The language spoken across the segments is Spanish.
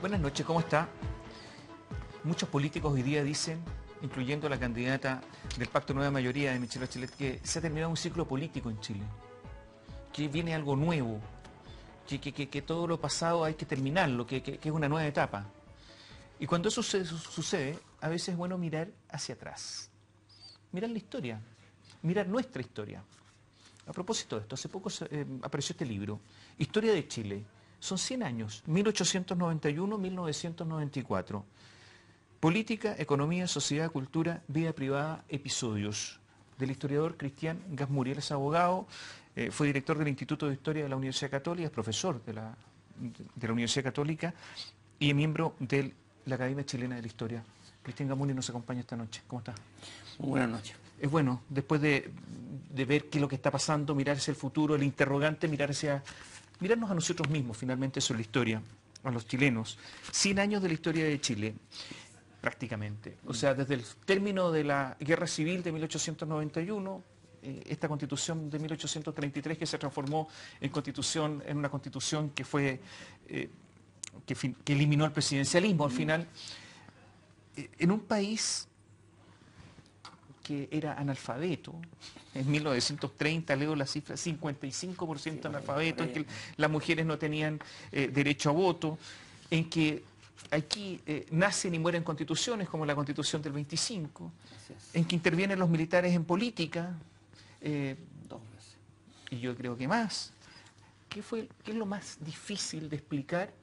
Buenas noches, ¿cómo está? Muchos políticos hoy día dicen, incluyendo la candidata del Pacto Nueva Mayoría de Michelle Bachelet, que se ha terminado un ciclo político en Chile, que viene algo nuevo, que todo lo pasado hay que terminarlo, que es una nueva etapa. Y cuando eso sucede, a veces es bueno mirar hacia atrás, mirar la historia, mirar nuestra historia. A propósito de esto, hace poco apareció este libro, Historia de Chile. Son 100 años, 1891-1994. Política, economía, sociedad, cultura, vida privada, episodios. Del historiador Cristian Gasmuriel, es abogado, fue director del Instituto de Historia de la Universidad Católica, es profesor de la Universidad Católica y es miembro de la Academia Chilena de la Historia. Cristian Gasmuriel nos acompaña esta noche. ¿Cómo está? Muy buenas noches. Es bueno, después de ver qué es lo que está pasando, mirar hacia el futuro, el interrogante, mirarnos a nosotros mismos, finalmente, sobre la historia, a los chilenos. 100 años de la historia de Chile, prácticamente. O sea, desde el término de la Guerra Civil de 1891, esta Constitución de 1833 que se transformó en una Constitución que fue que eliminó el presidencialismo al final, en un país que era analfabeto. En 1930 leo la cifra, 55% analfabeto, en que las mujeres no tenían derecho a voto, en que aquí nacen y mueren constituciones como la Constitución del 25, en que intervienen los militares en política, 2 veces. y yo creo que más. ¿Qué es lo más difícil de explicar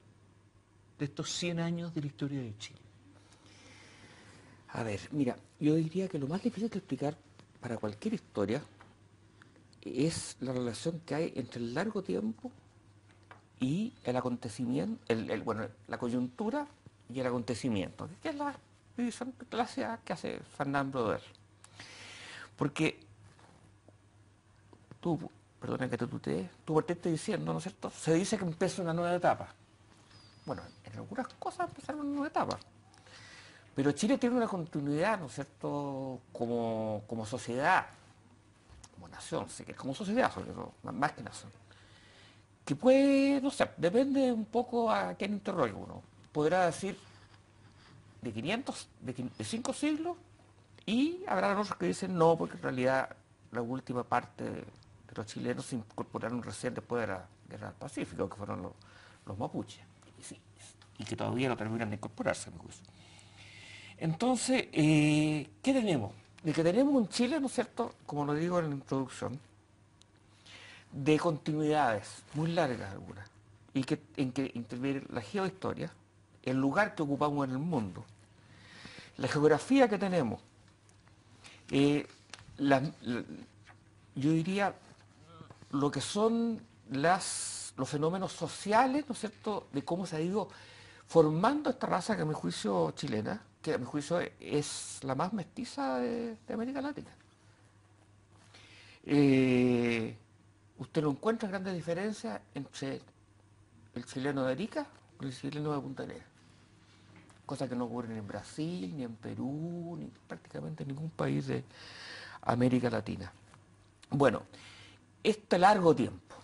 de estos 100 años de la historia de Chile? A ver, mira, yo diría que lo más difícil de explicar para cualquier historia es la relación que hay entre el largo tiempo y el acontecimiento, la coyuntura y el acontecimiento, que es la división clásica que hace Fernando Broder. Porque tú, perdona que te tutee, tú partiste diciendo, ¿no es cierto? Se dice que empieza una nueva etapa. Bueno, en algunas cosas empezaron una nueva etapa. Pero Chile tiene una continuidad, ¿no es cierto?, como sociedad, como nación, sé que es como sociedad, sobre todo, más que nación, que puede, no sé, depende un poco a quién interrogue uno. Podrá decir de 500, de 5 siglos, y habrá otros que dicen no, porque en realidad la última parte de los chilenos se incorporaron recién después de la Guerra del Pacífico, que fueron los mapuches, y que todavía no terminan de incorporarse, a mi juicio. Entonces, ¿qué tenemos? De que tenemos un Chile, ¿no es cierto?, como lo digo en la introducción, de continuidades muy largas algunas, y en que interviene la geohistoria, el lugar que ocupamos en el mundo, la geografía que tenemos, yo diría lo que son los fenómenos sociales, ¿no es cierto?, de cómo se ha ido formando esta raza que a mi juicio chilena, que a mi juicio es la más mestiza de América Latina. Usted no encuentra grandes diferencias entre el chileno de Arica y el chileno de Punta Arenas. Cosa que no ocurre ni en Brasil, ni en Perú, ni prácticamente en ningún país de América Latina. Bueno, este largo tiempo,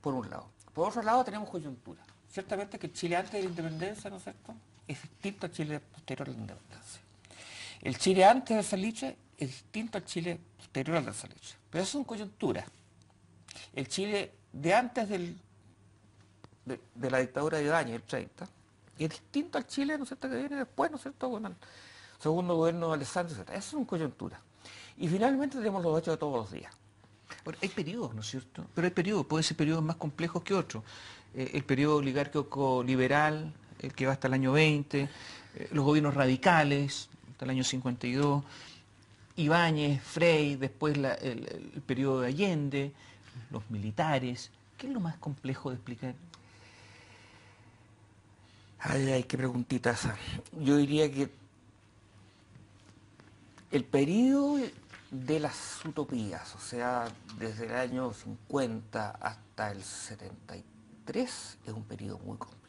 por un lado. Por otro lado tenemos coyuntura. Ciertamente que Chile antes de la independencia, ¿no es cierto?, es distinto al Chile posterior a la independencia. El Chile antes del Salitre es distinto al Chile posterior al Salitre. Pero eso son coyunturas. El Chile de antes de la dictadura de Ibáñez, el 30, es distinto al Chile, ¿no es cierto?, que viene después, ¿no es cierto?, con el segundo gobierno de Alessandro, etc. Esas son coyunturas. Y finalmente tenemos los hechos de todos los días. Bueno, hay periodos, ¿no es cierto? Pero hay periodos, pueden ser periodos más complejos que otros. El periodo oligárquico liberal, el que va hasta el año 20, los gobiernos radicales, hasta el año 52, Ibáñez, Frei, después el periodo de Allende, los militares. ¿Qué es lo más complejo de explicar? Ay, qué preguntita esa. Yo diría que el periodo de las utopías, o sea, desde el año 50 hasta el 73, es un periodo muy complejo.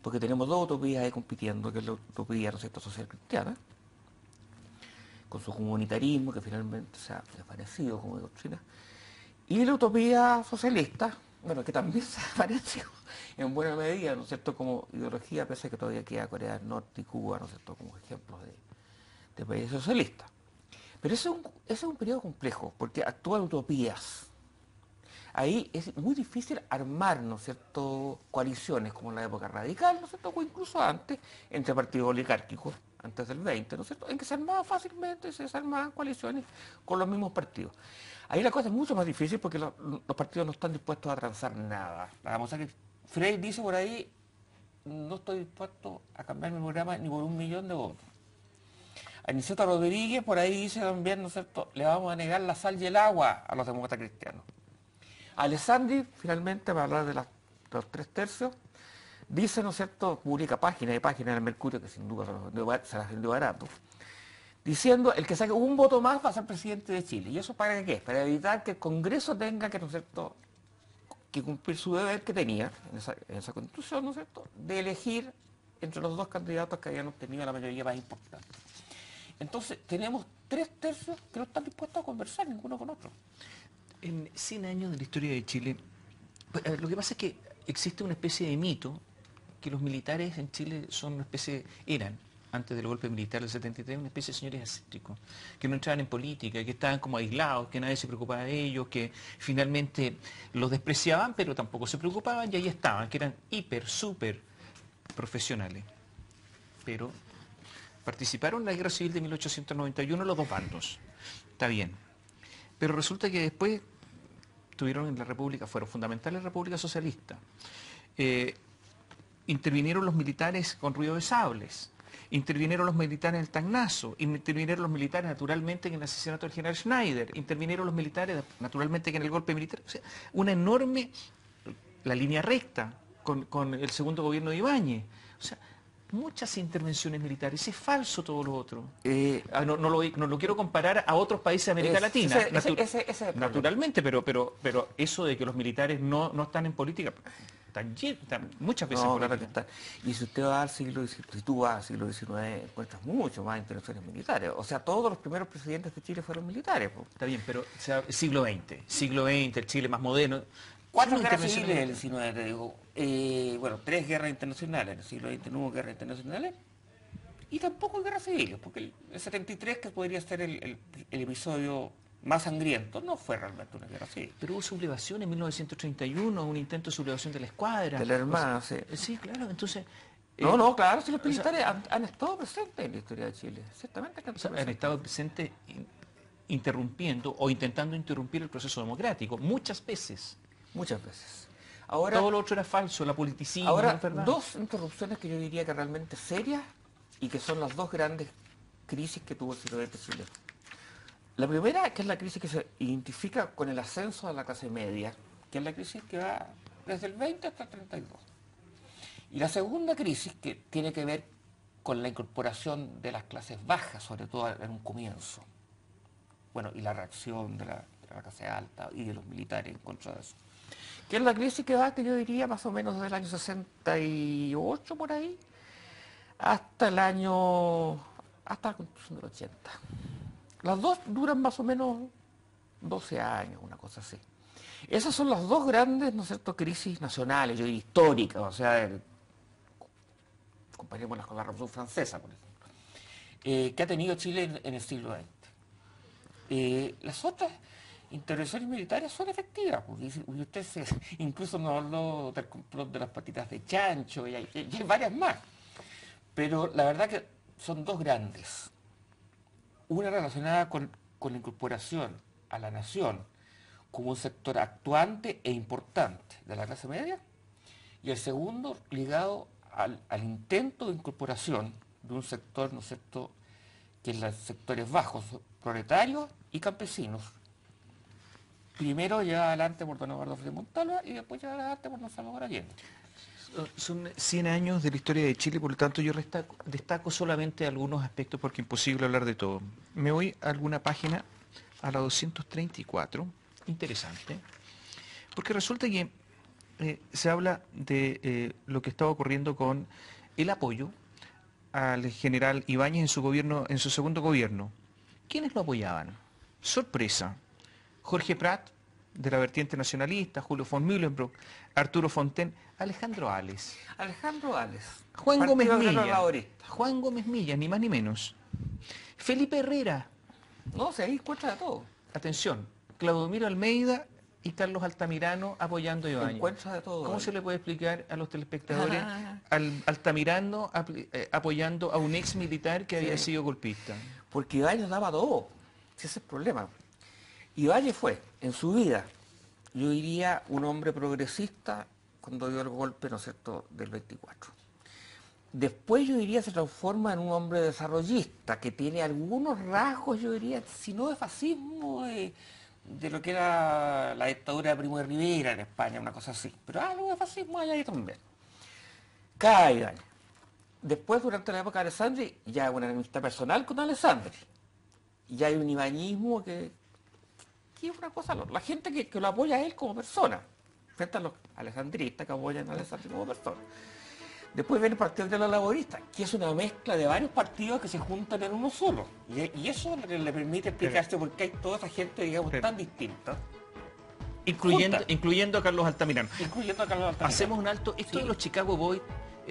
Porque tenemos dos utopías ahí compitiendo, que es la utopía, ¿no es cierto?, social cristiana, con su comunitarismo, que finalmente se ha desvanecido como doctrina, y la utopía socialista, bueno, que también se aparece en buena medida, ¿no es cierto?, como ideología, pese a que todavía queda Corea del Norte y Cuba, ¿no es cierto?, como ejemplos de países socialistas. Pero ese es un periodo complejo, porque actúan utopías. Ahí es muy difícil armar, ¿no es cierto?, coaliciones como en la época radical, ¿no es cierto?, o incluso antes, entre partidos oligárquicos, antes del 20, ¿no es cierto?, en que se armaban fácilmente, se armaban coaliciones con los mismos partidos. Ahí la cosa es mucho más difícil porque los partidos no están dispuestos a transar nada. Vamos a que Frey dice por ahí, no estoy dispuesto a cambiar mi programa ni por 1.000.000 de votos. Aniceto Rodríguez por ahí dice también, ¿no es cierto?, le vamos a negar la sal y el agua a los demócratas cristianos. Alessandri, finalmente, para hablar de los 3/3, dice, ¿no es cierto?, publica página y página en el Mercurio, que sin duda se las vendió barato, diciendo, el que saque un voto más va a ser presidente de Chile. ¿Y eso para qué? Para evitar que el Congreso tenga que, ¿no es cierto?, que cumplir su deber que tenía en esa Constitución, ¿no es cierto?, de elegir entre los dos candidatos que habían obtenido la mayoría más importante. Entonces, tenemos 3/3 que no están dispuestos a conversar ninguno con otro. En 100 años de la historia de Chile, lo que pasa es que existe una especie de mito que los militares en Chile son una especie, eran, antes del golpe militar del 73, una especie de señores ascéticos, que no entraban en política, que estaban como aislados, que nadie se preocupaba de ellos, que finalmente los despreciaban, pero tampoco se preocupaban, y ahí estaban, que eran súper profesionales. Pero participaron en la Guerra Civil de 1891 los dos bandos, está bien. Pero resulta que después tuvieron en la República, fueron fundamentales en la República Socialista. Intervinieron los militares con ruido de sables, intervinieron los militares en el Tacnazo, intervinieron los militares naturalmente en el asesinato del general Schneider, intervinieron los militares naturalmente en el golpe militar. O sea, una enorme, la línea recta con el segundo gobierno de Ibáñez. O sea, muchas intervenciones militares. Es falso todo lo otro. No lo quiero comparar a otros países de América Latina. Naturalmente, pero eso de que los militares no están en política, están muchas veces en política. Y si usted va al siglo XIX, si tú vas al siglo XIX, encuentras mucho más intervenciones militares. O sea, todos los primeros presidentes de Chile fueron militares. Está bien, pero o sea, siglo XX, el Chile más moderno. 4 guerras civiles en el XIX, te digo. Bueno, 3 guerras internacionales. En el siglo XX no hubo guerras internacionales. Y tampoco guerras civiles, porque el 73, que podría ser el episodio más sangriento, no fue realmente una guerra civil. Pero hubo sublevación en 1931, un intento de sublevación de la escuadra. De la Armada, sí. Sí, claro, entonces... claro, si los militares han estado presentes en la historia de Chile, ciertamente han estado presentes interrumpiendo o intentando interrumpir el proceso democrático, muchas veces. Muchas veces. Ahora, todo lo otro era falso, la politicidad. Ahora, dos interrupciones que yo diría que realmente serias y que son las dos grandes crisis que tuvo el siglo XX Chile. La primera, que es la crisis que se identifica con el ascenso de la clase media, que es la crisis que va desde el 20 hasta el 32. Y la segunda crisis, que tiene que ver con la incorporación de las clases bajas, sobre todo en un comienzo. Bueno, y la reacción de la clase alta y de los militares en contra de eso. Que es la crisis que va, que yo diría, más o menos desde el año 68 por ahí, hasta la Constitución del 80. Las dos duran más o menos 12 años, una cosa así. Esas son las dos grandes, ¿no es cierto?, crisis nacionales, yo diría históricas, o sea, comparémoslas con la Revolución Francesa, por ejemplo, que ha tenido Chile en el siglo XX. Las otras intervenciones militares son efectivas, porque usted incluso nos habló del complot de las patitas de chancho, y hay varias más. Pero la verdad que son dos grandes. Una relacionada con la incorporación a la nación como un sector actuante e importante de la clase media, y el segundo ligado al intento de incorporación de un sector, ¿no es cierto?, que es los sectores bajos, proletarios y campesinos. Primero llevada adelante por don Eduardo Frei Montalva y después llevada adelante por don Salvador Allende. Son 100 años de la historia de Chile, por lo tanto yo destaco solamente algunos aspectos porque es imposible hablar de todo. Me voy a alguna página, a la 234, interesante, porque resulta que se habla de lo que estaba ocurriendo con el apoyo al general Ibáñez en su gobierno, en su segundo gobierno. ¿Quiénes lo apoyaban? Sorpresa. Jorge Prat, de la vertiente nacionalista, Julio von Mühlenbrock, Arturo Fontaine, Alejandro Ales, Alejandro Ales. Juan Partido Gómez Agrario Milla, Laborista. Juan Gómez Milla, ni más ni menos, Felipe Herrera, No, se ahí encuentra de todo. atención, Claudomiro Almeida y Carlos Altamirano apoyando a Ibáñez. Encuentra de todo. ¿Cómo se le puede explicar a los telespectadores Ah. al Altamirano apoyando a un ex militar que había Sí. sido golpista? Porque Ibáñez daba todo. Ese es el problema. Ibáñez fue, en su vida, yo diría, un hombre progresista cuando dio el golpe, ¿no es cierto?, del 24. Después yo diría se transforma en un hombre desarrollista que tiene algunos rasgos, yo diría, si no de fascismo, de lo que era la dictadura de Primo de Rivera en España, una cosa así. Pero algo de fascismo hay ahí también. Cada Ibáñez. Después, durante la época de Alessandri, ya una amistad personal con Alessandri. Y hay un ibañismo que es una cosa, la gente que lo apoya a él como persona, frente a los alessandristas que apoyan a Alessandri como persona. Después viene el Partido de los Laboristas, que es una mezcla de varios partidos que se juntan en uno solo. Y eso es lo que le permite explicarse por qué hay toda esa gente, digamos, tan distinta. Incluyendo a Carlos Altamirano. Incluyendo a Carlos Altamirano. Hacemos un alto. ¿Esto Sí. de los Chicago Boys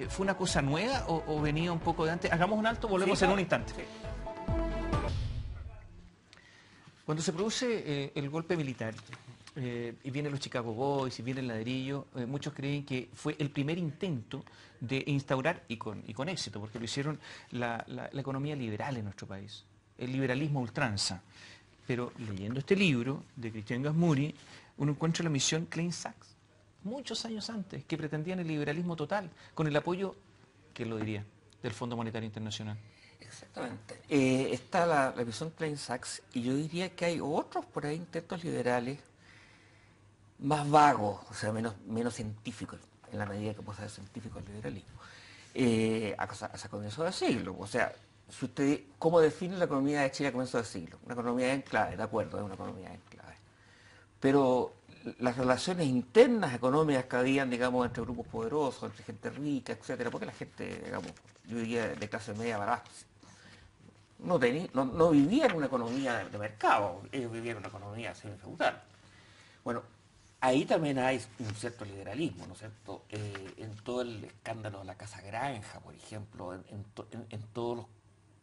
fue una cosa nueva o venía un poco de antes? Hagamos un alto, volvemos Sí, en claro. un instante. Sí. Cuando se produce el golpe militar y vienen los Chicago Boys y viene el ladrillo, muchos creen que fue el primer intento de instaurar, y con éxito, porque lo hicieron la economía liberal en nuestro país, el liberalismo a ultranza. Pero leyendo este libro de Cristian Gasmuri, uno encuentra la misión Klein Sachs, muchos años antes, que pretendían el liberalismo total, con el apoyo, ¿quién lo diría?, del Fondo Monetario Internacional. Exactamente. Está la visión Klein Sachs, y yo diría que hay otros por ahí intentos liberales más vagos, o sea, menos científicos, en la medida que pueda ser científico el liberalismo, hasta comienzo del siglo. O sea, si usted, ¿cómo define la economía de Chile a comienzo del siglo? Una economía en clave, de acuerdo, es una economía en clave. Pero las relaciones internas económicas que habían, digamos, entre grupos poderosos, entre gente rica, etcétera, porque la gente, digamos, yo diría de clase media barata, no vivía en una economía de mercado, ellos vivían en una economía semi-feudal. Bueno, ahí también hay un cierto liberalismo, ¿no es cierto? En todo el escándalo de la Casa Granja, por ejemplo, en todos los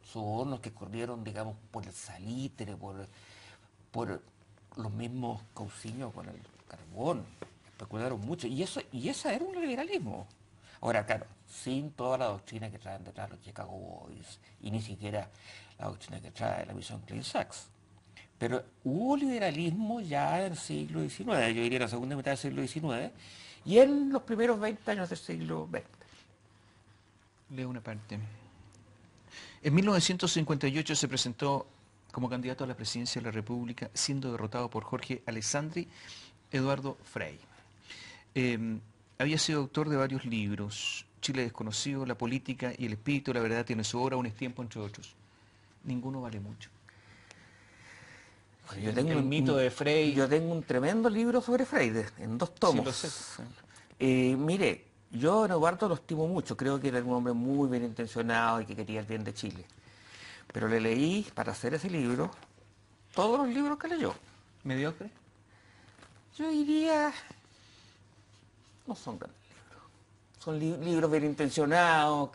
sobornos que corrieron, digamos, por el salitre, por los mismos cauciños con el carbón, especularon mucho, y ese era un liberalismo. Ahora, claro, sin toda la doctrina que traen detrás los Chicago Boys, y ni siquiera la doctrina que trae la visión Klein Sachs. Pero hubo liberalismo ya en el siglo XIX, yo diría la segunda mitad del siglo XIX, y en los primeros 20 años del siglo XX. Leo una parte. En 1958 se presentó como candidato a la presidencia de la República, siendo derrotado por Jorge Alessandri Eduardo Frei. Había sido autor de varios libros, Chile desconocido, La política y el espíritu, La verdad tiene su obra, Un tiempo, entre otros. Ninguno vale mucho. Bueno, yo tengo el mito de Frei. Yo tengo un tremendo libro sobre Freire, en 2 tomos. Sí, lo sé. Mire, yo a Eduardo lo estimo mucho, creo que era un hombre muy bien intencionado y que quería el bien de Chile. Pero le leí, para hacer ese libro, todos los libros que leyó. ¿Mediocre? Yo diría, no son grandes libros. Son libros bien intencionados,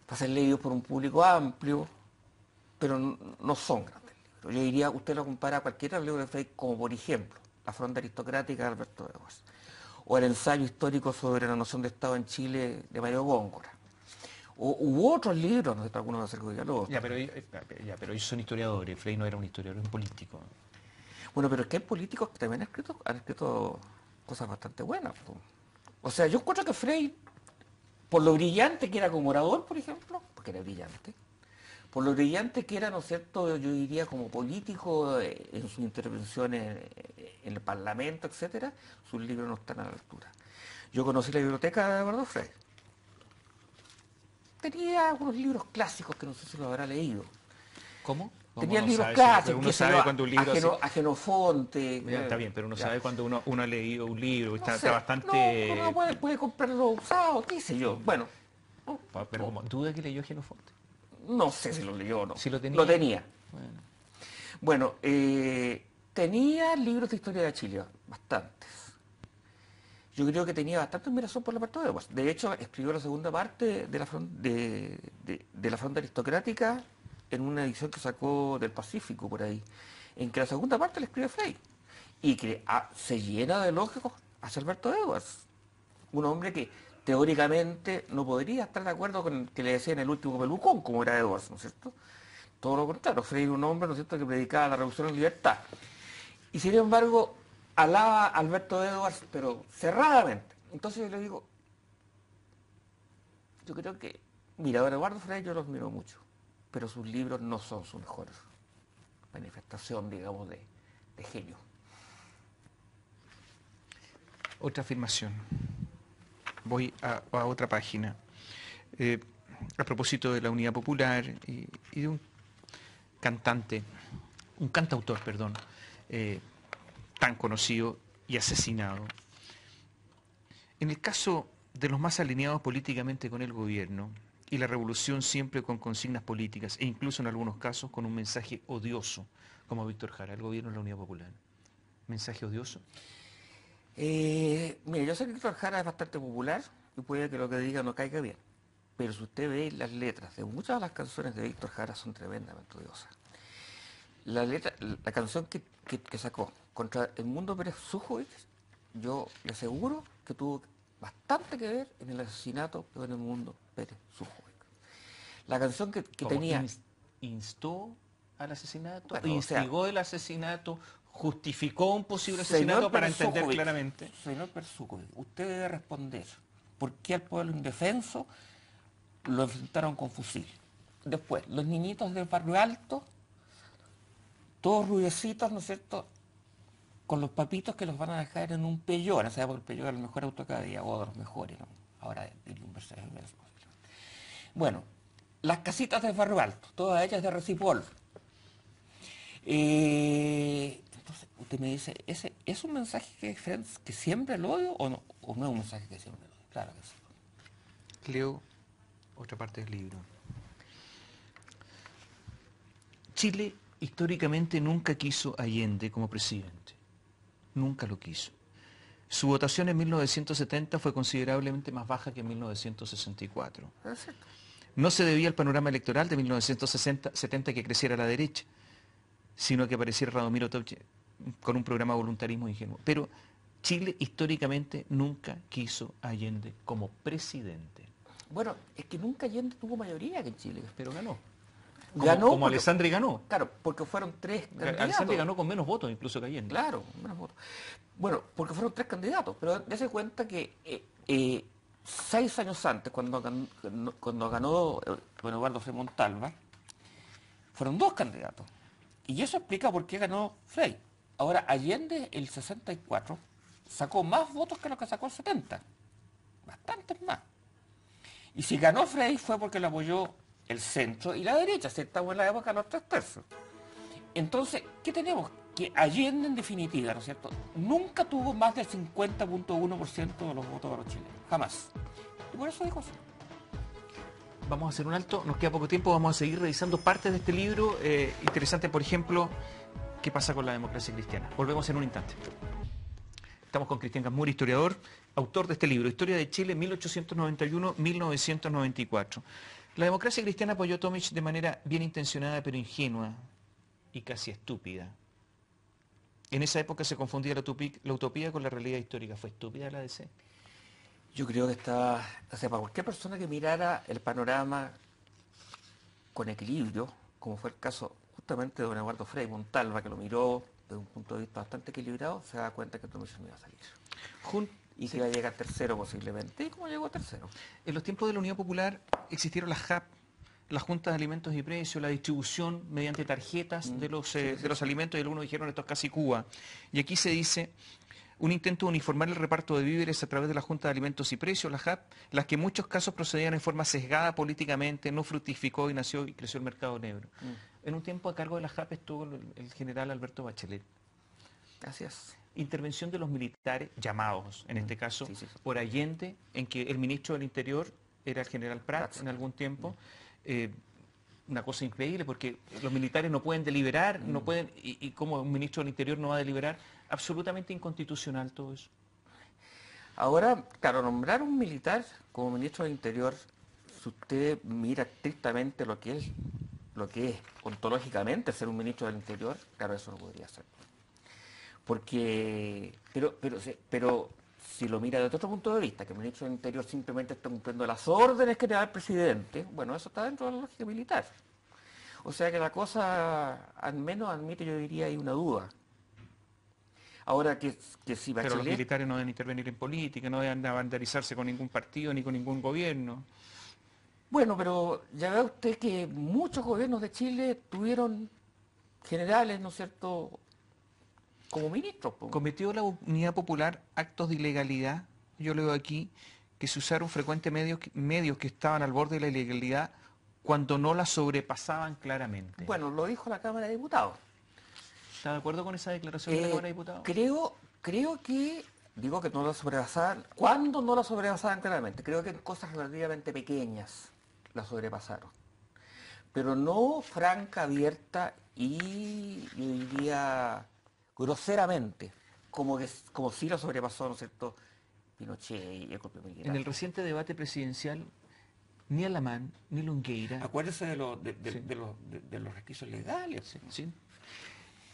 para ser leídos por un público amplio, pero no son grandes libros. Yo diría, usted lo compara a cualquier libro de Frei, como por ejemplo, La fronda aristocrática de Alberto de Gómez, o el ensayo histórico sobre la noción de Estado en Chile de Mario Góngora. Hubo otros libros, no sé, algunos de Sergio Villalobos. Pero ellos son historiadores. Frei no era un historiador, era un político. Bueno, pero es que hay políticos que también han escrito cosas bastante buenas. O sea, yo encuentro que Frei, por lo brillante que era como orador, por ejemplo, porque era brillante, por lo brillante que era, ¿no es cierto?, yo diría como político en sus intervenciones en el Parlamento, etcétera, sus libros no están a la altura. Yo conocí la biblioteca de Eduardo Frei. Tenía algunos libros clásicos que no sé si los habrá leído. ¿Cómo? Tenía no libros sabe, clásicos, uno qué sé sabe yo, cuando un libro a Genofonte. Ya, está bien, pero uno ya. sabe cuando uno ha leído un libro, No está sé, bastante... No, puede comprarlo usado, qué sé yo. Bueno, Pero como duda que leyó Genofonte. no sé si lo leyó o no. Si lo tenía. Lo tenía. Bueno. Bueno, tenía libros de historia de Chile, bastantes. Yo creo que tenía bastante admiración por Alberto Edwards. De hecho, escribió la segunda parte de la Fronda Aristocrática en una edición que sacó del Pacífico, por ahí, en que la segunda parte la escribe Frey. Y que se llena de elogios hacia Alberto Edwards. Un hombre que teóricamente no podría estar de acuerdo con el que le decían el último pelucón, como era Edwards, ¿no es cierto? Todo lo contrario, Frey era un hombre, ¿no es cierto?, que predicaba la revolución en libertad. Y sin embargo, alaba a Alberto Edwards, pero cerradamente. Entonces yo le digo, yo creo que, mira, don Eduardo Frei yo lo admiro mucho, pero sus libros no son su mejor manifestación, digamos, de genio. Otra afirmación. Voy a otra página. A propósito de la Unidad Popular y de un cantautor, perdón, tan conocido y asesinado. En el caso de los más alineados políticamente con el gobierno y la revolución siempre con consignas políticas e incluso en algunos casos con un mensaje odioso, como Víctor Jara, el gobierno de la Unidad Popular. ¿Mensaje odioso? Mira, yo sé que Víctor Jara es bastante popular y puede que lo que diga no caiga bien, pero si usted ve las letras de muchas de las canciones de Víctor Jara son tremendamente odiosas. La canción que sacó contra Edmundo Pérez Sújovic, yo le aseguro que tuvo bastante que ver en el asesinato de Edmundo Pérez Sújovic. La canción que tenía... ¿Instó al asesinato? Bueno, ¿instigó el asesinato? ¿Justificó un posible asesinato para entender claramente? Señor Pérez Sújovic, usted debe responder por qué al pueblo indefenso lo enfrentaron con fusil. Después, los niñitos del barrio alto, todos rubiecitos, ¿no es cierto?, con los papitos que los van a dejar en un Peugeot, no sé, porque el Peugeot era el mejor auto cada día, o de los mejores, ¿no? Ahora diría un Mercedes-Benz. Bueno, las casitas del barrio alto, todas ellas de Recipol. Entonces, usted me dice, ¿es un mensaje que siempre lo odio o no es un mensaje que siempre lo odio? Claro que sí. Leo otra parte del libro. Chile históricamente nunca quiso a Allende como presidente. Nunca lo quiso. Su votación en 1970 fue considerablemente más baja que en 1964. No se debía al panorama electoral de 1970 que creciera a la derecha, sino que apareciera Radomiro Toche con un programa de voluntarismo ingenuo. Pero Chile históricamente nunca quiso a Allende como presidente. Bueno, es que nunca Allende tuvo mayoría aquí en Chile. Pero ganó. Como Alessandri ganó. Claro, porque fueron tres candidatos. Alessandri ganó con menos votos incluso que Allende. Claro, menos votos. Bueno, porque fueron tres candidatos, pero dése cuenta que 6 años antes, cuando ganó don Eduardo Frei Montalva, fueron 2 candidatos. Y eso explica por qué ganó Frei. Ahora, Allende, el 64, sacó más votos que lo que sacó el 70. Bastantes más. Y si ganó Frei fue porque lo apoyó el centro y la derecha, si estamos en la época de los 3/3. Entonces, ¿qué tenemos? Que Allende, en definitiva, ¿no es cierto?, nunca tuvo más del 50.1% de los votos de los chilenos. Jamás. Y por eso dijo así. Vamos a hacer un alto, nos queda poco tiempo, vamos a seguir revisando partes de este libro. Interesante, por ejemplo, qué pasa con la democracia cristiana. Volvemos en un instante. Estamos con Cristian Gasmuri, historiador, autor de este libro, Historia de Chile 1891-1994. La democracia cristiana apoyó a Tomic de manera bien intencionada pero ingenua y casi estúpida. En esa época se confundía la utopía con la realidad histórica. ¿Fue estúpida la DC? Yo creo que estaba, o sea, para cualquier persona que mirara el panorama con equilibrio, como fue el caso justamente de don Eduardo Frei Montalva, que lo miró desde un punto de vista bastante equilibrado, se da cuenta que Tomic no iba a salir. Y que iba a llegar tercero posiblemente. ¿Y cómo llegó tercero? En los tiempos de la Unidad Popular existieron las JAP, las Juntas de Alimentos y Precios, la distribución mediante tarjetas de los alimentos, y algunos dijeron esto es casi Cuba. Y aquí se dice un intento de uniformar el reparto de víveres a través de la Junta de Alimentos y Precios, la JAP, las que en muchos casos procedían en forma sesgada políticamente, no fructificó y nació y creció el mercado negro. En un tiempo a cargo de la JAP estuvo el general Alberto Bachelet. Gracias. Intervención de los militares, llamados en este caso, por Allende, en que el ministro del Interior era el general Prats en algún tiempo. una cosa increíble, porque los militares no pueden deliberar, no pueden, y como un ministro del Interior no va a deliberar, absolutamente inconstitucional todo eso. Ahora, claro, nombrar un militar como ministro del Interior, si usted mira estrictamente lo que es ontológicamente ser un ministro del Interior, claro, eso no podría ser. Porque, pero si lo mira desde otro punto de vista, que el ministro del Interior simplemente está cumpliendo las órdenes que le da el presidente, bueno, eso está dentro de la lógica militar. O sea que la cosa, al menos admite, yo diría, hay una duda. Ahora que si Pero los Bachelet... militares no deben intervenir en política, no deben avandarizarse con ningún partido ni con ningún gobierno. Bueno, pero ya ve usted que muchos gobiernos de Chile tuvieron generales, ¿no es cierto?, como ministros. Po. Cometió la Unidad Popular actos de ilegalidad, yo leo aquí, que se usaron frecuentemente medios que estaban al borde de la ilegalidad cuando no la sobrepasaban claramente. Bueno, lo dijo la Cámara de Diputados. ¿Está de acuerdo con esa declaración de la Cámara de Diputados? Creo que, digo que no la sobrepasaban, ¿cuándo no la sobrepasaban claramente? Creo que en cosas relativamente pequeñas la sobrepasaron. Pero no franca, abierta y, yo diría, groseramente, como si la sobrepasó, ¿no es cierto?, Pinochet y el golpe militar. En el reciente debate presidencial, ni Alamán ni Longueira... Acuérdese de los requisitos legales. Sí.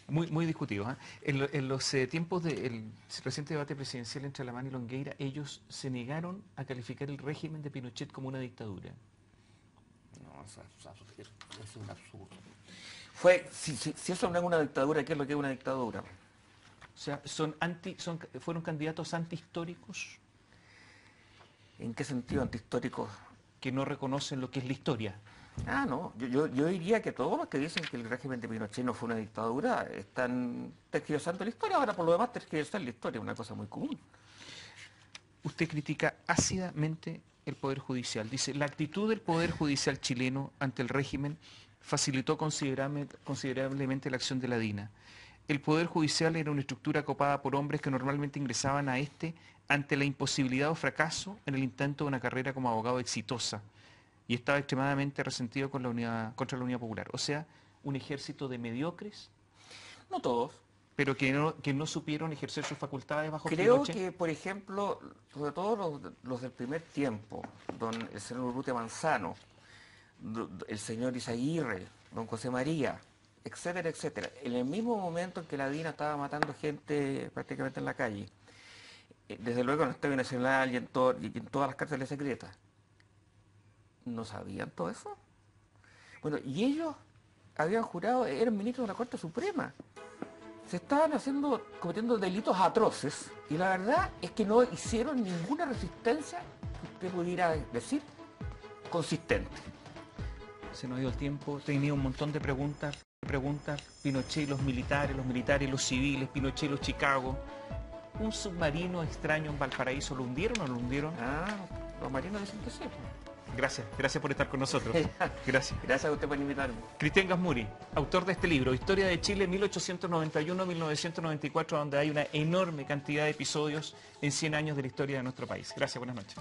Muy discutido. En los tiempos del reciente debate presidencial entre Alamán y Longueira, ellos se negaron a calificar el régimen de Pinochet como una dictadura. No, eso es un absurdo. Si eso no es una dictadura, ¿qué es lo que es una dictadura? O sea, fueron candidatos antihistóricos. ¿En qué sentido antihistóricos? Que no reconocen lo que es la historia. Ah, no. Yo diría que todos los que dicen que el régimen de Pinochet no fue una dictadura están tergiversando la historia. Ahora, por lo demás, tergiversar la historia es una cosa muy común. Usted critica ácidamente el Poder Judicial. Dice, la actitud del Poder Judicial chileno ante el régimen facilitó considerablemente la acción de la DINA. El Poder Judicial era una estructura copada por hombres que normalmente ingresaban a este ante la imposibilidad o fracaso en el intento de una carrera como abogado exitosa y estaba extremadamente resentido contra la Unidad Popular. O sea, un ejército de mediocres. No todos. Pero que no supieron ejercer sus facultades bajo Creo Pinochet. que, por ejemplo, sobre todo los del primer tiempo, el señor Urrutia Manzano, el señor Izaguirre, don José María, etcétera, etcétera, en el mismo momento en que la DINA estaba matando gente prácticamente en la calle, desde luego en el Estadio Nacional y en todas las cárceles secretas, ¿no sabían todo eso? Bueno, y ellos habían jurado, eran ministros de la Corte Suprema. Se estaban cometiendo delitos atroces y la verdad es que no hicieron ninguna resistencia que usted pudiera decir consistente. Se nos dio el tiempo, tenía un montón de preguntas, Pinochet y los militares y los civiles, Pinochet y los Chicago. ¿Un submarino extraño en Valparaíso lo hundieron o no lo hundieron? Ah, los marinos dicen que sí. Gracias por estar con nosotros. Gracias. Gracias a usted por invitarme. Cristian Gasmuri, autor de este libro, Historia de Chile 1891-1994, donde hay una enorme cantidad de episodios en 100 años de la historia de nuestro país. Gracias, buenas noches.